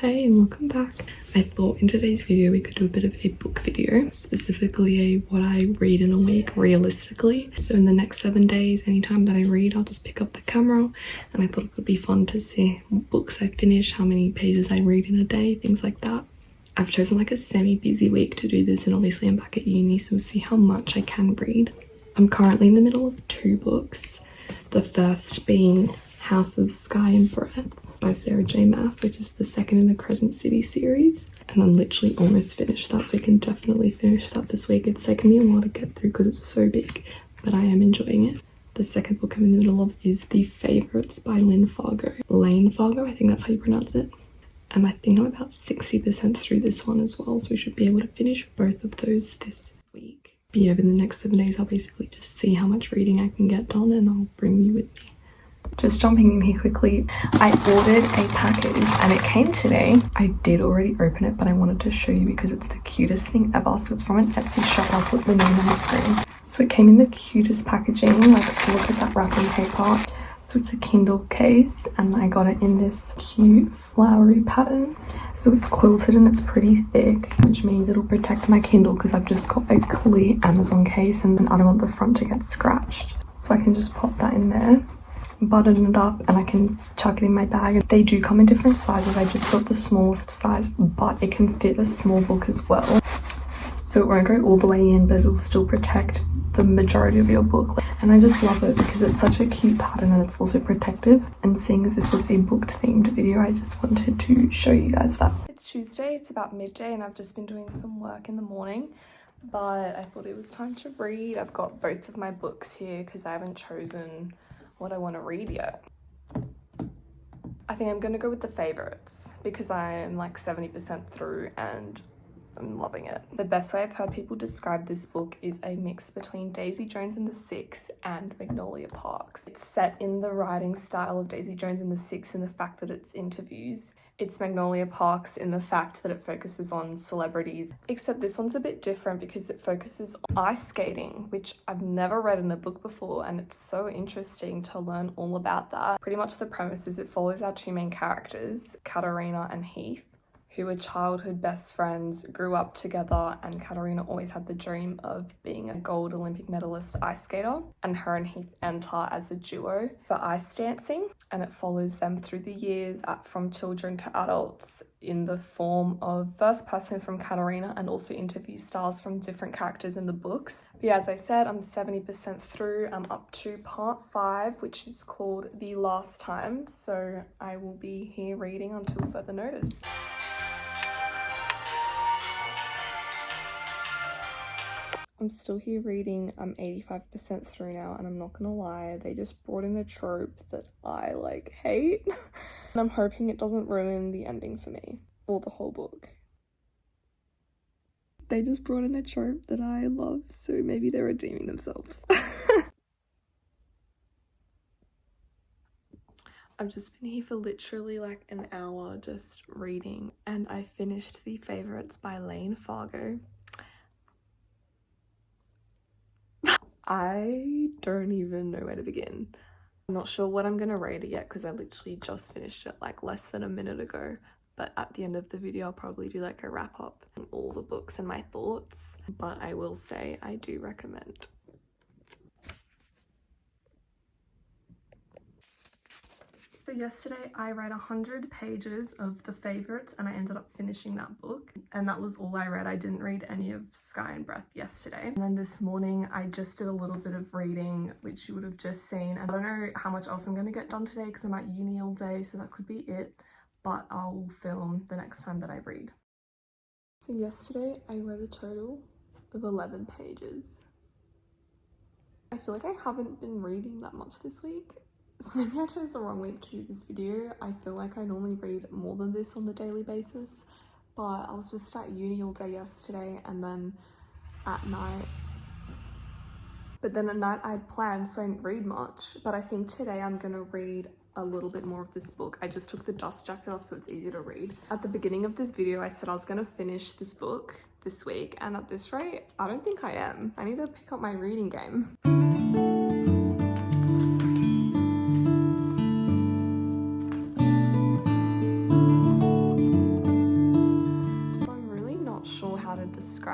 Hey and welcome back. I thought in today's video we could do a bit of a book video, specifically a what I read in a week realistically. So in the next 7 days, anytime that I read, I'll just pick up the camera, and I thought it would be fun to see what books I finish, how many pages I read in a day, things like that. I've chosen like a semi-busy week to do this, and obviously I'm back at uni, so we'll see how much I can read. I'm currently in the middle of 2 books. The first being House of Sky and Breath by Sarah J. Maas, which is the second in the Crescent City series, and I'm literally almost finished that, so I can definitely finish that this week. It's taken me a while to get through because it's so big, but I am enjoying it. The second book I'm in the middle of is The Favourites by layne Fargo, I think that's how you pronounce it, and I think I'm about 60% through this one as well, so we should be able to finish both of those this week. But yeah, over the next 7 days I'll basically just see how much reading I can get done, and I'll bring you with me. Just jumping in here quickly, I ordered a package and it came today. I did already open it, but I wanted to show you because it's the cutest thing ever. So it's from an Etsy shop. I'll put the name on the screen. So it came in the cutest packaging. Like, look at that wrapping paper. So it's a Kindle case, and I got it in this cute flowery pattern. So it's quilted and it's pretty thick, which means it'll protect my Kindle because I've just got a clear Amazon case and I don't want the front to get scratched. So I can just pop that in there, button it up, and I can chuck it in my bag. They do come in different sizes. I just got the smallest size, but it can fit a small book as well, so it won't go all the way in, but it'll still protect the majority of your book. And I just love it because it's such a cute pattern and it's also protective. And seeing as this was a book themed video, I just wanted to show you guys that. It's Tuesday, it's about midday, and I've just been doing some work in the morning, but I thought it was time to read. I've got both of my books here because I haven't chosen what I want to read yet. I think I'm gonna go with The Favourites because I am like 70% through and I'm loving it. The best way I've heard people describe this book is a mix between Daisy Jones and the Six and Magnolia Parks. It's set in the writing style of Daisy Jones and the Six in the fact that it's interviews. It's Magnolia Parks in the fact that it focuses on celebrities, except this one's a bit different because it focuses on ice skating, which I've never read in a book before, and it's so interesting to learn all about that. Pretty much the premise is it follows our 2 main characters, Katarina and Heath, who were childhood best friends, grew up together, and Katarina always had the dream of being a gold Olympic medalist ice skater, and her and Heath enter as a duo for ice dancing, and it follows them through the years from children to adults in the form of first person from Katarina and also interview styles from different characters in the books. But yeah, as I said, I'm 70% through. I'm up to part 5, which is called The Last Time, so I will be here reading until further notice. I'm still here reading. I'm 85% through now, and I'm not gonna lie, they just brought in a trope that I like hate. And I'm hoping it doesn't ruin the ending for me or the whole book. They just brought in a trope that I love, so maybe they're redeeming themselves. I've just been here for literally like an hour just reading, and I finished The Favourites by layne Fargo. I don't even know where to begin. I'm not sure what I'm gonna rate it yet because I literally just finished it like less than a minute ago, but at the end of the video I'll probably do like a wrap up on all the books and my thoughts, but I will say I do recommend. So yesterday I read 100 pages of The Favourites and I ended up finishing that book, and that was all I read. I didn't read any of Sky and Breath yesterday. And then this morning I just did a little bit of reading, which you would have just seen. And I don't know how much else I'm going to get done today because I'm at uni all day, so that could be it, but I'll film the next time that I read. So yesterday I read a total of 11 pages. I feel like I haven't been reading that much this week. So maybe I chose the wrong week to do this video. I feel like I normally read more than this on the daily basis, but I was just at uni all day yesterday, and then at night I had plans, so I didn't read much. But I think today I'm gonna read a little bit more of this book. I just took the dust jacket off so it's easier to read. At the beginning of this video I said I was gonna finish this book this week, and at this rate I don't think I am. I need to pick up my reading game.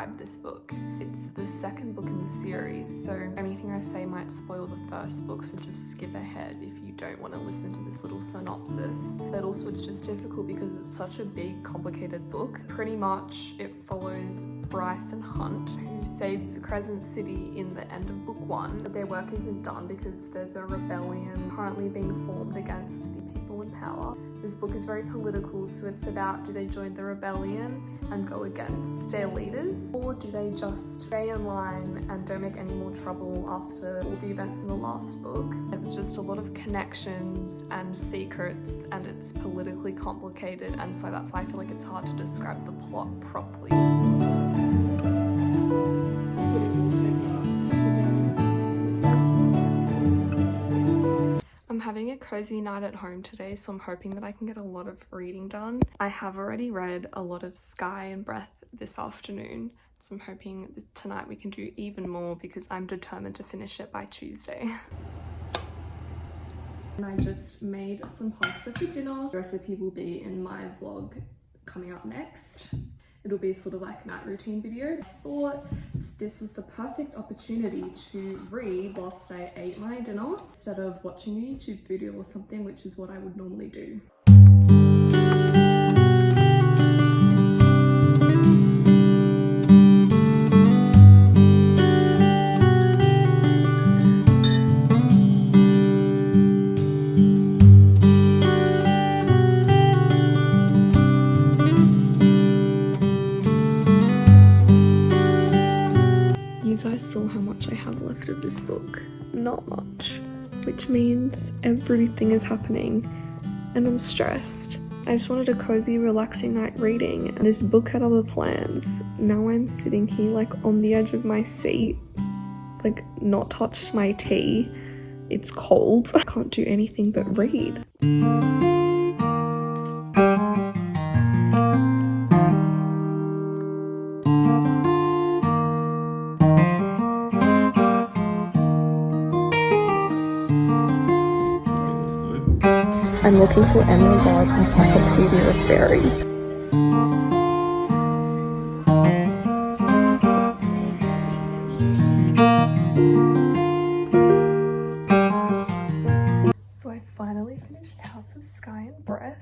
describe this book. It's the second book in the series, so anything I say might spoil the first book, so just skip ahead if you don't want to listen to this little synopsis. But also it's just difficult because it's such a big, complicated book. Pretty much it follows Bryce and Hunt, who save the Crescent City in the end of book 1, but their work isn't done because there's a rebellion currently being formed against the people in power. This book is very political, so it's about, do they join the rebellion and go against their leaders, or do they just stay in line and don't make any more trouble after all the events in the last book? It's just a lot of connections and secrets, and it's politically complicated, and so that's why I feel like it's hard to describe the plot properly. I'm having a cozy night at home today, so I'm hoping that I can get a lot of reading done. I have already read a lot of Sky and Breath this afternoon, so I'm hoping that tonight we can do even more because I'm determined to finish it by Tuesday. And I just made some pasta for dinner. The recipe will be in my vlog coming up next. It'll be sort of like a night routine video. I thought this was the perfect opportunity to read whilst I ate my dinner instead of watching a YouTube video or something, which is what I would normally do. Saw how much I have left of this book. Not much, which means everything is happening and I'm stressed. I just wanted a cozy, relaxing night reading, and this book had other plans. Now I'm sitting here like on the edge of my seat, like not touched my tea. It's cold. I can't do anything but read. I'm looking for Emily Bard's Encyclopaedia of Fairies. So I finally finished House of Sky and Breath.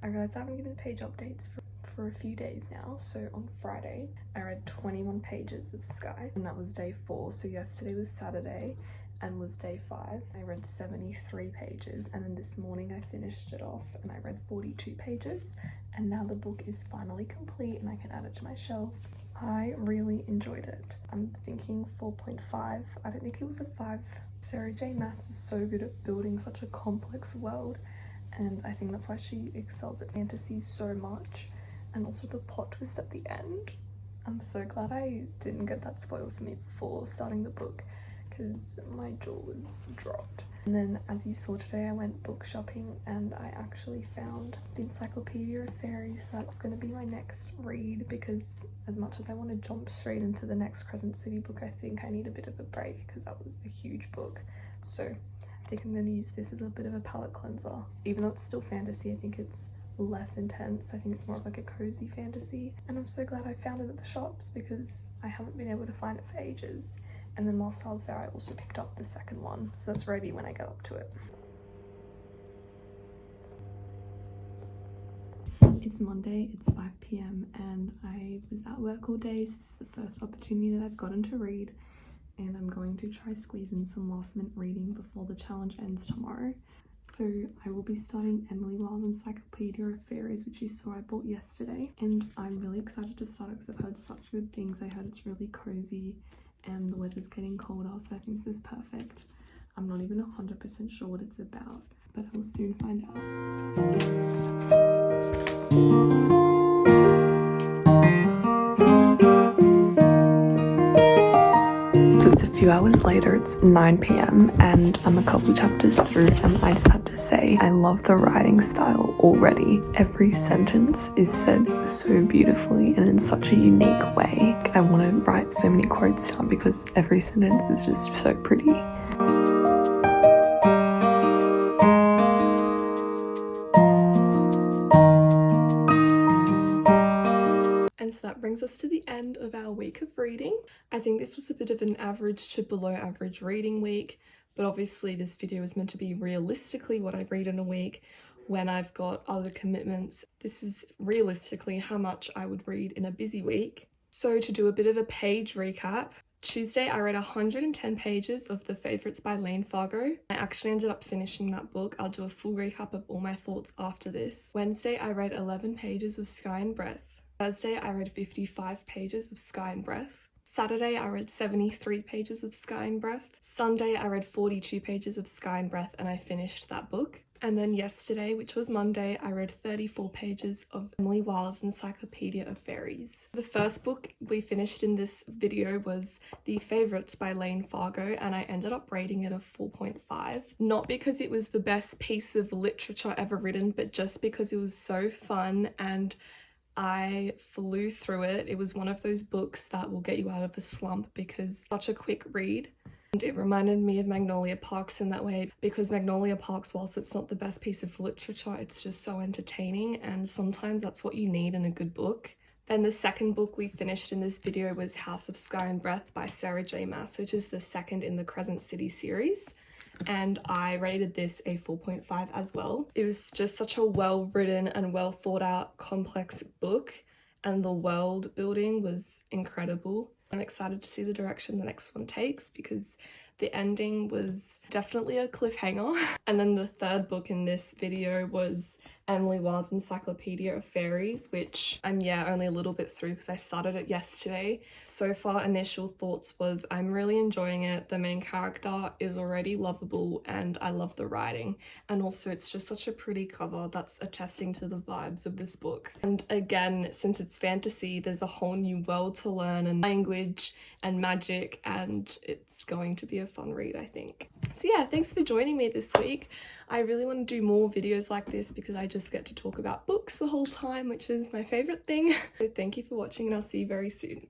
I realized I haven't given page updates for a few days now. So on Friday, I read 21 pages of Sky, and that was day 4. So yesterday was Saturday and was day 5. I read 73 pages, and then this morning I finished it off and I read 42 pages, and now the book is finally complete and I can add it to my shelf. I really enjoyed it. I'm thinking 4.5. I don't think it was a 5. Sarah J. Maas is so good at building such a complex world, and I think that's why she excels at fantasy so much, and also the plot twist at the end. I'm so glad I didn't get that spoiled for me before starting the book, because my jaw was dropped. And then, as you saw today, I went book shopping and I actually found the Encyclopaedia of Faeries. So that's going to be my next read, because as much as I want to jump straight into the next Crescent City book, I think I need a bit of a break because that was a huge book. So I think I'm going to use this as a bit of a palate cleanser. Even though it's still fantasy, I think it's less intense. I think it's more of like a cozy fantasy, and I'm so glad I found it at the shops because I haven't been able to find it for ages. And then whilst I was there, I also picked up the second one, so that's ready when I get up to it. It's Monday, it's 5 p.m. and I was at work all day, so this is the first opportunity that I've gotten to read, and I'm going to try squeeze in some last minute reading before the challenge ends tomorrow. So I will be starting Emily Wilde's Encyclopaedia of Fairies, which you saw I bought yesterday, and I'm really excited to start it because I've heard such good things. I heard it's really cozy and the weather's getting colder, so I think this is perfect. I'm not even 100% sure what it's about, but I'll soon find out. So it's a few hours later, it's 9 p.m. and I'm a couple chapters through, and I just have to say, I love the writing style already. Every sentence is said so beautifully and in such a unique way. I want to write so many quotes down because every sentence is just so pretty. that brings us to the end of our week of reading. I think this was a bit of an average to below average reading week, but obviously this video is meant to be realistically what I read in a week when I've got other commitments. This is realistically how much I would read in a busy week. So to do a bit of a page recap, Tuesday I read 110 pages of The Favourites by Layne Fargo. I actually ended up finishing that book. I'll do a full recap of all my thoughts after this. Wednesday I read 11 pages of Sky and Breath. Thursday I read 55 pages of Sky and Breath. Saturday I read 73 pages of Sky and Breath. Sunday I read 42 pages of Sky and Breath and I finished that book. And then yesterday, which was Monday, I read 34 pages of Emily Wilde's Encyclopaedia of Fairies. The first book we finished in this video was The Favourites by Layne Fargo, and I ended up rating it a 4.5. Not because it was the best piece of literature ever written, but just because it was so fun and I flew through it. It was one of those books that will get you out of a slump because such a quick read. And it reminded me of Magnolia Parks in that way, because Magnolia Parks, whilst it's not the best piece of literature, it's just so entertaining, and sometimes that's what you need in a good book. Then the second book we finished in this video was House of Sky and Breath by Sarah J. Maas, which is the second in the Crescent City series. And I rated this a 4.5 as well. It was just such a well-written and well thought out complex book, and the world building was incredible. I'm excited to see the direction the next one takes because the ending was definitely a cliffhanger. And then the third book in this video was Emily Wilde's Encyclopaedia of Faeries, which I'm only a little bit through because I started it yesterday. So far, initial thoughts was I'm really enjoying it. The main character is already lovable and I love the writing. And also it's just such a pretty cover that's attesting to the vibes of this book. And again, since it's fantasy, there's a whole new world to learn and language and magic, and it's going to be a fun read, I think. So yeah, thanks for joining me this week. I really want to do more videos like this because I just get to talk about books the whole time, which is my favorite thing. So thank you for watching and I'll see you very soon.